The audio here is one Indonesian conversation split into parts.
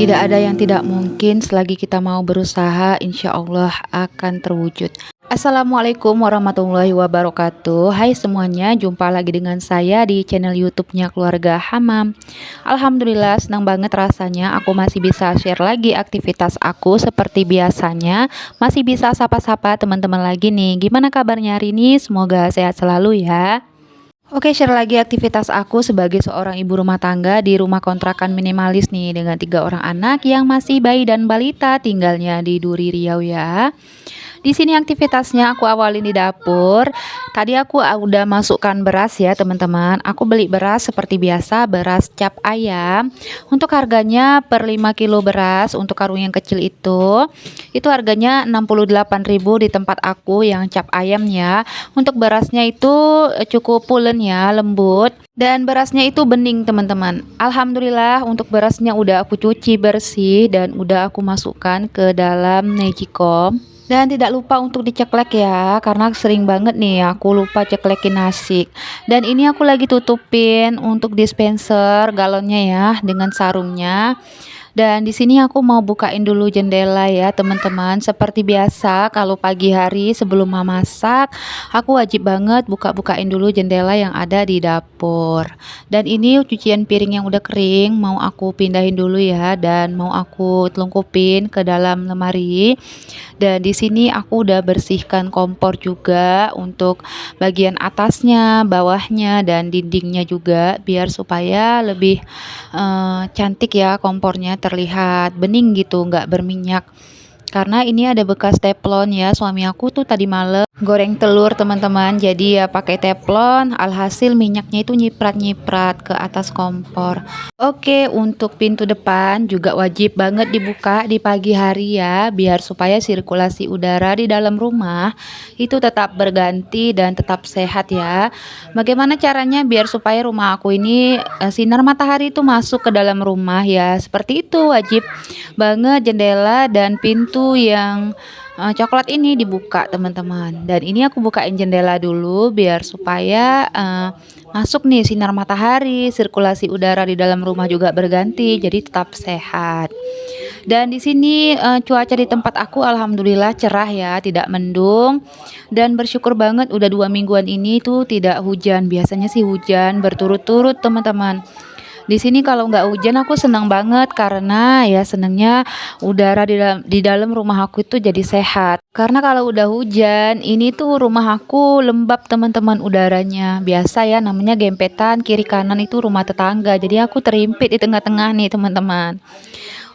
Tidak ada yang tidak mungkin selagi kita mau berusaha, insya Allah akan terwujud. Assalamualaikum warahmatullahi wabarakatuh. Hai semuanya, jumpa lagi dengan saya di channel YouTube-nya Keluarga Hamam. Alhamdulillah, senang banget rasanya aku masih bisa share lagi aktivitas aku seperti biasanya. Masih bisa sapa-sapa teman-teman lagi nih. Gimana kabarnya hari ini? Semoga sehat selalu ya. Oke, share lagi aktivitas aku sebagai seorang ibu rumah tangga di rumah kontrakan minimalis nih dengan 3 orang anak yang masih bayi dan balita tinggalnya di Duri Riau ya. Di sini aktivitasnya aku awalin di dapur. Tadi aku udah masukkan beras ya teman-teman. Aku beli beras seperti biasa, beras cap ayam. Untuk harganya per 5 kilo beras untuk karung yang kecil itu harganya 68.000 di tempat aku yang cap ayam ya. Untuk berasnya itu cukup pulen ya, lembut. Dan berasnya itu bening teman-teman. Alhamdulillah untuk berasnya udah aku cuci bersih dan udah aku masukkan ke dalam Magicom. Dan tidak lupa untuk diceklek ya, karena sering banget nih aku lupa ceklekin nasi. Dan ini aku lagi tutupin untuk dispenser galonnya ya dengan sarungnya. Dan di sini aku mau bukain dulu jendela ya teman-teman. Seperti biasa kalau pagi hari sebelum masak, aku wajib banget buka-bukain dulu jendela yang ada di dapur. Dan ini cucian piring yang udah kering mau aku pindahin dulu ya dan mau aku telungkupin ke dalam lemari. Dan di sini aku udah bersihkan kompor juga untuk bagian atasnya, bawahnya dan dindingnya juga biar supaya lebih cantik ya, kompornya terlihat bening gitu, nggak berminyak. Karena ini ada bekas teflon ya, suami aku tuh tadi malam goreng telur teman-teman, jadi ya pakai teflon, alhasil minyaknya itu nyiprat-nyiprat ke atas kompor. Oke, untuk pintu depan juga wajib banget dibuka di pagi hari ya, biar supaya sirkulasi udara di dalam rumah itu tetap berganti dan tetap sehat ya. Bagaimana caranya biar supaya rumah aku ini sinar matahari itu masuk ke dalam rumah ya, seperti itu wajib banget jendela dan pintu yang coklat ini dibuka teman-teman. Dan ini aku bukain jendela dulu biar supaya masuk nih sinar matahari, sirkulasi udara di dalam rumah juga berganti jadi tetap sehat. Dan di sini cuaca di tempat aku alhamdulillah cerah ya, tidak mendung. Dan bersyukur banget udah 2 mingguan ini tuh tidak hujan. Biasanya sih hujan berturut-turut teman-teman. Di sini kalau nggak hujan aku senang banget karena ya senangnya udara di dalam rumah aku itu jadi sehat. Karena kalau udah hujan, ini tuh rumah aku lembab teman-teman udaranya. Biasa ya namanya gempetan kiri kanan itu rumah tetangga. Jadi aku terimpit di tengah-tengah nih teman-teman.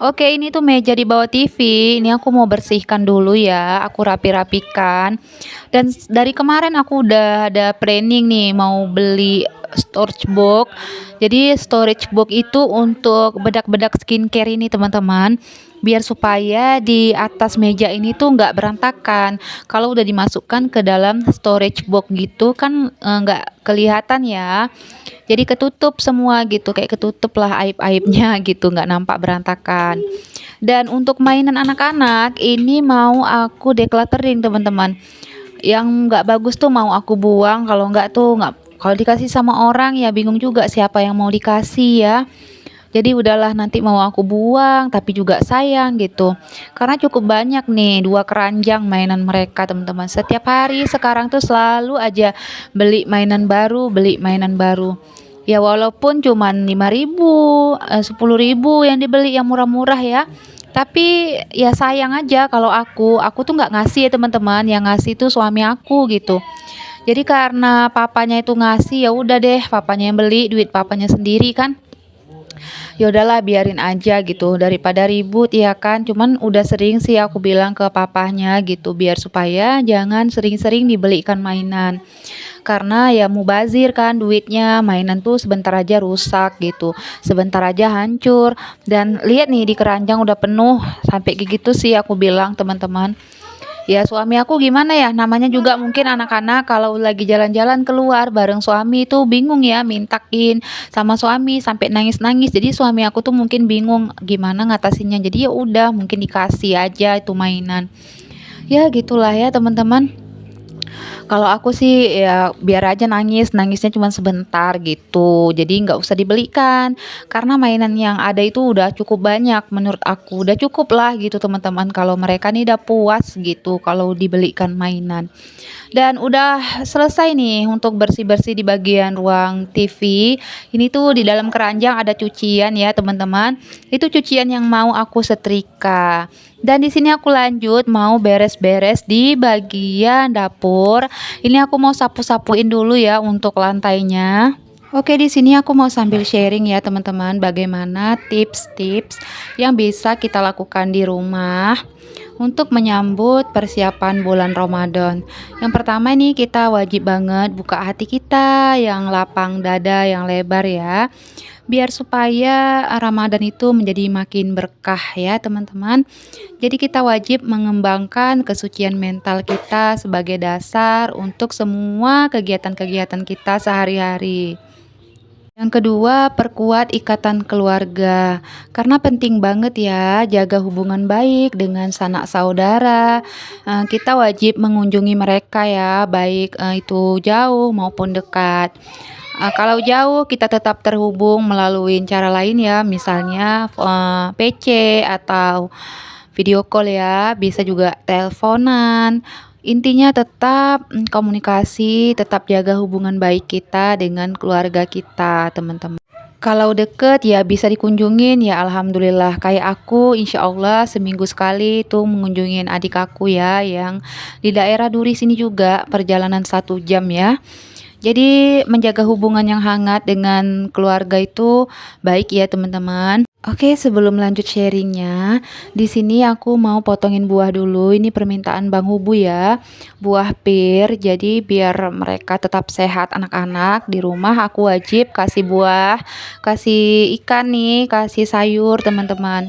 Oke, ini tuh meja di bawah TV. Ini aku mau bersihkan dulu ya. Aku rapi-rapikan. Dan dari kemarin aku udah ada planning nih mau beli storage box. Jadi storage box itu untuk bedak-bedak skincare ini teman-teman. Biar supaya di atas meja ini tuh nggak berantakan. Kalau udah dimasukkan ke dalam storage box gitu kan nggak kelihatan ya. Jadi ketutup semua gitu, kayak ketutup lah aib-aibnya gitu, nggak nampak berantakan. Dan untuk mainan anak-anak ini mau aku decluttering teman-teman. Yang nggak bagus tuh mau aku buang, kalau nggak tuh nggak, kalau dikasih sama orang ya bingung juga siapa yang mau dikasih ya. Jadi udahlah nanti mau aku buang tapi juga sayang gitu. Karena cukup banyak nih 2 keranjang mainan mereka teman-teman. Setiap hari sekarang tuh selalu aja beli mainan baru, beli mainan baru. Ya walaupun cuman 5.000, 10.000 yang dibeli yang murah-murah ya. Tapi ya sayang aja kalau aku tuh nggak ngasih ya teman-teman, yang ngasih tuh suami aku gitu. Jadi karena papanya itu ngasih ya udah deh papanya yang beli, duit papanya sendiri kan. Ya udahlah biarin aja gitu daripada ribut ya kan. Cuman udah sering sih aku bilang ke papahnya gitu biar supaya jangan sering-sering dibelikan mainan. Karena ya mubazir kan duitnya, mainan tuh sebentar aja rusak gitu, sebentar aja hancur. Dan lihat nih di keranjang udah penuh sampai kayak gitu sih aku bilang teman-teman. Ya suami aku gimana ya, namanya juga mungkin anak-anak kalau lagi jalan-jalan keluar bareng suami itu bingung ya mintain sama suami sampai nangis-nangis. Jadi suami aku tuh mungkin bingung gimana ngatasinnya. Jadi ya udah mungkin dikasih aja itu mainan. Ya gitulah ya teman-teman. Kalau aku sih ya biar aja nangis, nangisnya cuma sebentar gitu. Jadi nggak usah dibelikan, karena mainan yang ada itu udah cukup banyak menurut aku. Udah cukup lah gitu teman-teman kalau mereka nih udah puas gitu kalau dibelikan mainan. Dan udah selesai nih untuk bersih-bersih di bagian ruang TV. Ini tuh di dalam keranjang ada cucian ya teman-teman. Itu cucian yang mau aku setrika. Dan di sini aku lanjut mau beres-beres di bagian dapur. Ini aku mau sapu-sapuin dulu ya untuk lantainya. Oke, di sini aku mau sambil sharing ya teman-teman bagaimana tips-tips yang bisa kita lakukan di rumah untuk menyambut persiapan bulan Ramadan. Yang pertama nih kita wajib banget buka hati kita yang lapang dada yang lebar ya. Biar supaya Ramadan itu menjadi makin berkah ya teman-teman. Jadi kita wajib mengembangkan kesucian mental kita sebagai dasar untuk semua kegiatan-kegiatan kita sehari-hari. Yang kedua, perkuat ikatan keluarga. Karena penting banget ya jaga hubungan baik dengan sanak saudara. Kita wajib mengunjungi mereka ya, baik itu jauh maupun dekat. Kalau jauh kita tetap terhubung melalui cara lain ya, misalnya PC atau video call ya, bisa juga teleponan. Intinya tetap komunikasi, tetap jaga hubungan baik kita dengan keluarga kita, teman-teman. Kalau deket ya bisa dikunjungin ya alhamdulillah. Kayak aku insya Allah seminggu sekali tuh mengunjungin adik aku ya yang di daerah Duri sini juga perjalanan 1 jam ya. Jadi menjaga hubungan yang hangat dengan keluarga itu baik ya teman-teman. Oke, sebelum lanjut sharingnya, di sini aku mau potongin buah dulu. Ini permintaan Bang Hubu ya, buah pir. Jadi biar mereka tetap sehat anak-anak di rumah, aku wajib kasih buah, kasih ikan nih, kasih sayur teman-teman.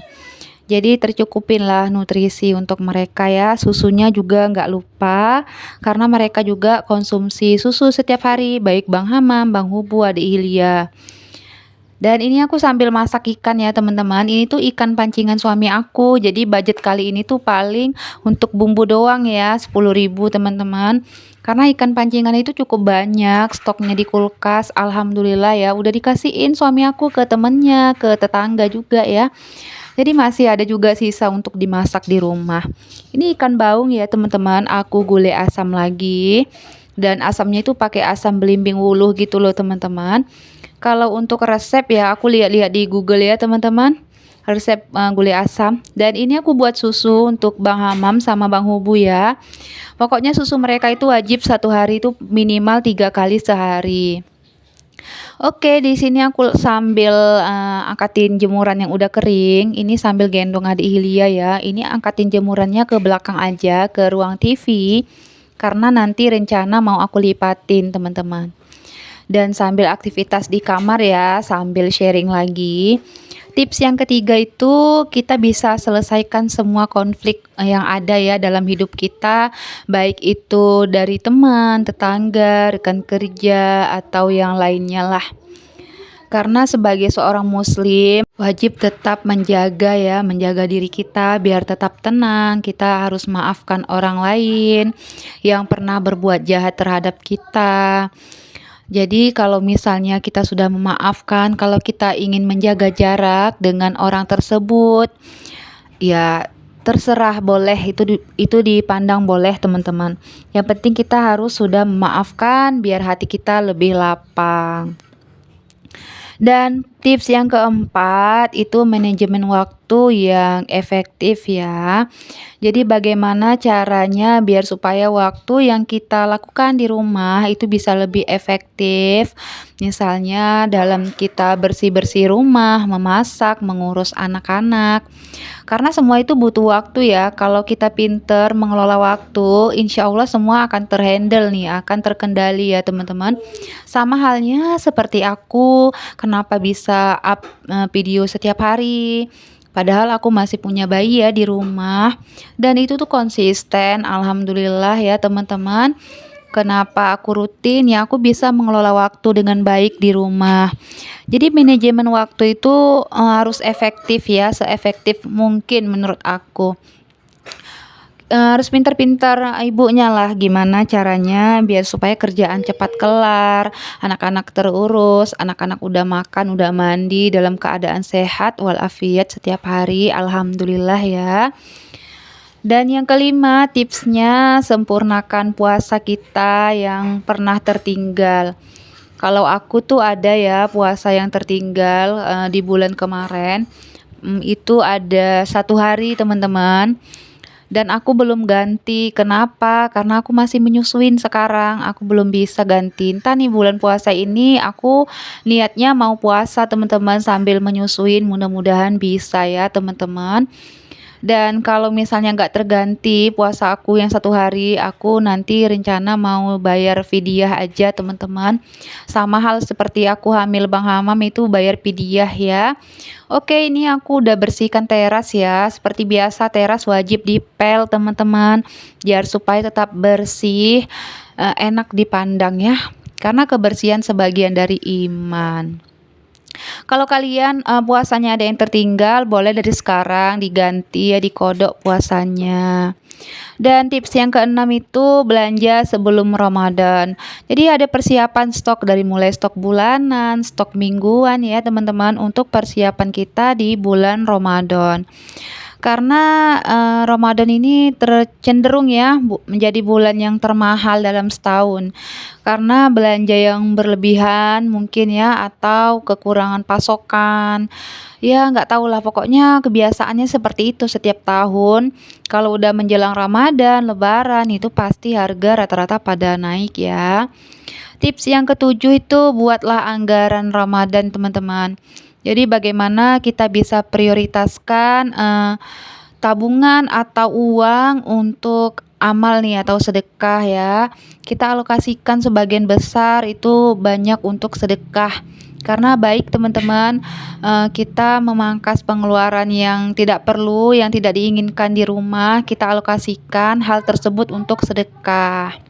Jadi tercukupin lah nutrisi untuk mereka ya. Susunya juga nggak lupa, karena mereka juga konsumsi susu setiap hari, baik Bang Hamam, Bang Hubu, Adik Hilya. Dan ini aku sambil masak ikan ya teman-teman. Ini tuh ikan pancingan suami aku. Jadi budget kali ini tuh paling untuk bumbu doang ya 10.000 teman-teman. Karena ikan pancingan itu cukup banyak stoknya di kulkas. Alhamdulillah ya udah dikasihin suami aku ke temennya, ke tetangga juga ya. Jadi masih ada juga sisa untuk dimasak di rumah. Ini ikan baung ya teman-teman. Aku gulai asam lagi. Dan asamnya itu pakai asam belimbing wuluh gitu loh teman-teman. Kalau untuk resep ya aku lihat-lihat di Google ya teman-teman. Resep gulai asam. Dan ini aku buat susu untuk Bang Hamam sama Bang Hubu ya. Pokoknya susu mereka itu wajib 1 hari itu minimal 3 kali sehari. Oke, di sini aku sambil angkatin jemuran yang udah kering. Ini sambil gendong adik Hilya ya. Ini angkatin jemurannya ke belakang aja, ke ruang TV. Karena nanti rencana mau aku lipatin teman-teman. Dan sambil aktivitas di kamar ya, sambil sharing lagi. Tips yang ketiga itu kita bisa selesaikan semua konflik yang ada ya dalam hidup kita, baik itu dari teman, tetangga, rekan kerja, atau yang lainnya lah. Karena sebagai seorang muslim wajib tetap menjaga ya, menjaga diri kita biar tetap tenang. Kita harus maafkan orang lain yang pernah berbuat jahat terhadap kita. Jadi kalau misalnya kita sudah memaafkan, kalau kita ingin menjaga jarak dengan orang tersebut, ya terserah boleh itu dipandang boleh teman-teman. Yang penting kita harus sudah memaafkan biar hati kita lebih lapang. Dan tips yang keempat itu manajemen waktu yang efektif ya. Jadi bagaimana caranya biar supaya waktu yang kita lakukan di rumah itu bisa lebih efektif. Misalnya dalam kita bersih-bersih rumah, memasak, mengurus anak-anak. Karena semua itu butuh waktu ya. Kalau kita pinter mengelola waktu, insya Allah semua akan terhandle nih, akan terkendali ya teman-teman. Sama halnya seperti aku, kenapa bisa up video setiap hari. Padahal aku masih punya bayi ya di rumah. Dan itu tuh konsisten, alhamdulillah ya teman-teman. Kenapa aku rutin ya, aku bisa mengelola waktu dengan baik di rumah. Jadi manajemen waktu itu harus efektif ya, seefektif mungkin menurut aku. Harus pintar-pintar ibunya lah gimana caranya biar supaya kerjaan cepat kelar, anak-anak terurus, anak-anak udah makan, udah mandi dalam keadaan sehat walafiat setiap hari, alhamdulillah ya. Dan yang kelima, tipsnya sempurnakan puasa kita yang pernah tertinggal. Kalau aku tuh ada ya puasa yang tertinggal di bulan kemarin. Itu ada 1 hari teman-teman. Dan aku belum ganti. Kenapa? Karena aku masih menyusuin sekarang. Aku belum bisa ganti. Entah nih bulan puasa ini aku niatnya mau puasa teman-teman sambil menyusuin. Mudah-mudahan bisa ya teman-teman. Dan kalau misalnya nggak terganti puasa aku yang 1 hari, aku nanti rencana mau bayar fidyah aja teman-teman. Sama hal seperti aku hamil Bang Hamam itu bayar fidyah ya. Oke, ini aku udah bersihkan teras ya. Seperti biasa teras wajib dipel teman-teman, biar supaya tetap bersih, enak dipandang ya. Karena kebersihan sebagian dari iman. Kalau kalian puasanya ada yang tertinggal, boleh dari sekarang diganti ya, dikodok puasanya. Dan tips yang keenam itu belanja sebelum Ramadan. Jadi ada persiapan stok dari mulai stok bulanan, stok mingguan ya teman-teman untuk persiapan kita di bulan Ramadan. Karena Ramadan ini tercenderung ya menjadi bulan yang termahal dalam setahun. Karena belanja yang berlebihan mungkin ya atau kekurangan pasokan. Ya nggak tahu lah pokoknya kebiasaannya seperti itu setiap tahun. Kalau udah menjelang Ramadan, Lebaran itu pasti harga rata-rata pada naik ya. Tips yang ketujuh itu buatlah anggaran Ramadan teman-teman. Jadi bagaimana kita bisa prioritaskan tabungan atau uang untuk amal nih atau sedekah ya. Kita alokasikan sebagian besar itu banyak untuk sedekah. Karena baik teman-teman, kita memangkas pengeluaran yang tidak perlu, yang tidak diinginkan di rumah, kita alokasikan hal tersebut untuk sedekah.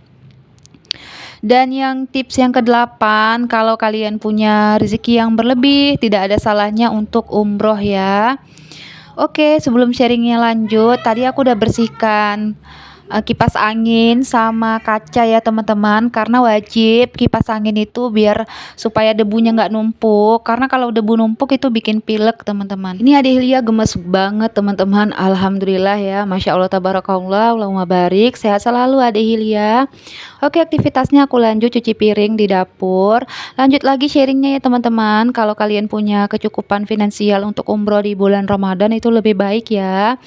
Dan yang tips yang kedelapan, kalau kalian punya rezeki yang berlebih, tidak ada salahnya untuk umroh ya. Oke, sebelum sharingnya lanjut, tadi aku udah bersihkan kipas angin sama kaca ya teman-teman, karena wajib kipas angin itu biar supaya debunya nggak numpuk, karena kalau debu numpuk itu bikin pilek teman-teman. Ini Ade Hilya gemes banget teman-teman, alhamdulillah ya, masya Allah tabarakallah, Allahumma barik, sehat selalu Ade Hilya. Oke, aktivitasnya aku lanjut cuci piring di dapur. Lanjut lagi sharingnya ya teman-teman. Kalau kalian punya kecukupan finansial untuk umroh di bulan Ramadan itu lebih baik ya.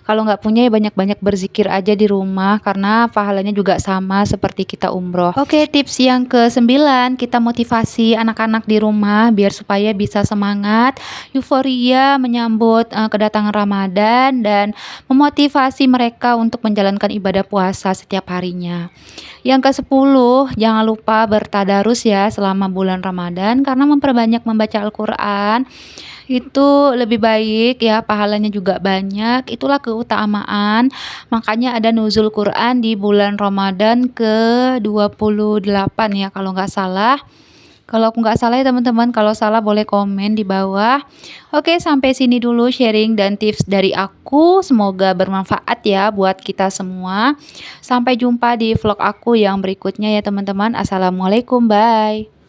Kalau nggak punya ya banyak-banyak berzikir aja di rumah karena pahalanya juga sama seperti kita umroh. Oke, tips yang ke-9, kita motivasi anak-anak di rumah biar supaya bisa semangat, euforia menyambut kedatangan Ramadan dan memotivasi mereka untuk menjalankan ibadah puasa setiap harinya. Yang ke-10, jangan lupa bertadarus ya selama bulan Ramadan karena memperbanyak membaca Al-Quran itu lebih baik ya, pahalanya juga banyak, itulah keutamaan. Makanya ada nuzul Quran di bulan Ramadan ke-28 ya kalau nggak salah. Kalau aku nggak salah ya teman-teman, kalau salah boleh komen di bawah. Oke, sampai sini dulu sharing dan tips dari aku. Semoga bermanfaat ya buat kita semua. Sampai jumpa di vlog aku yang berikutnya ya teman-teman. Assalamualaikum, bye.